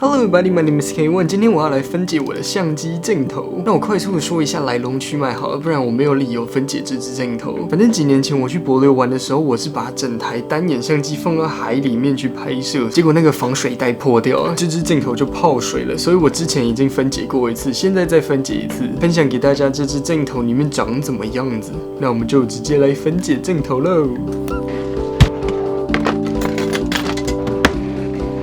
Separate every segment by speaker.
Speaker 1: Hello everybody, my name is K1。今天我要来分解我的相机镜头。那我快速的说一下来龙去脉好了，不然我没有理由分解这支镜头。反正几年前我去帛琉玩的时候，我是把整台单眼相机放到海里面去拍摄，结果那个防水袋破掉了，这支镜头就泡水了。所以我之前已经分解过一次，现在再分解一次，分享给大家这支镜头里面长怎么样子。那我们就直接来分解镜头喽。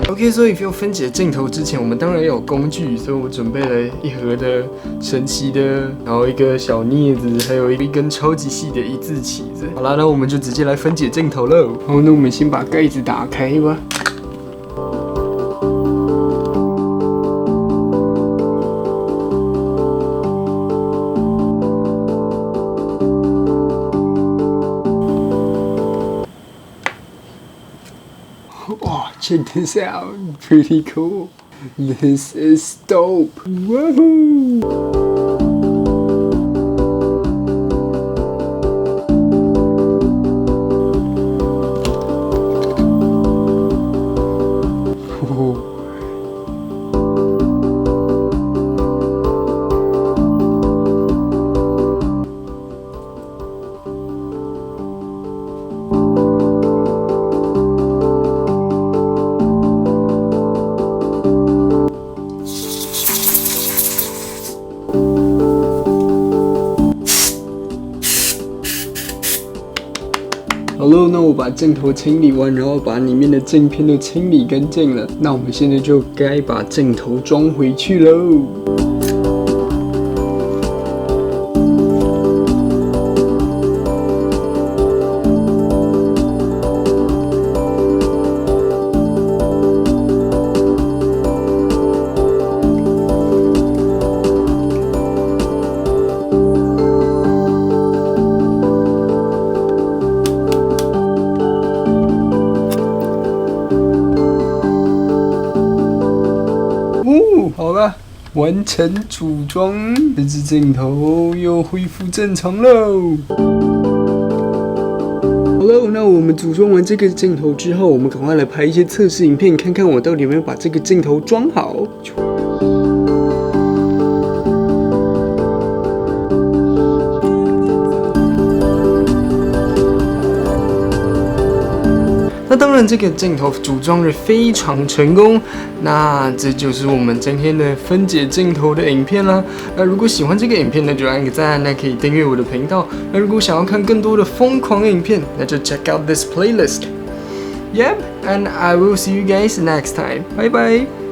Speaker 1: OK， 所以要分解镜头之前，我们当然要有工具，所以我准备了一盒的神奇的，然后一个小镊子，还有一根超级细的一字起子。好啦，那我们就直接来分解镜头喽。好，那我们先把盖子打开吧。Wow, check this out. Pretty cool. This is dope. Woohoo!好了，那我把镜头清理完，然后把里面的镜片都清理干净了。那我们现在就该把镜头装回去喽。好了，完成组装，这支镜头又恢复正常喽。好了，那我们组装完这个镜头之后，我们赶快来拍一些测试影片，看看我到底有没有把这个镜头装好。那当然，这个镜头组装的非常成功。那这就是我们今天的分解镜头的影片啦。那如果喜欢这个影片，那就按个赞，那可以订阅我的频道。那如果想要看更多的疯狂影片，那就 check out this playlist. Yep, and I will see you guys next time. Bye bye.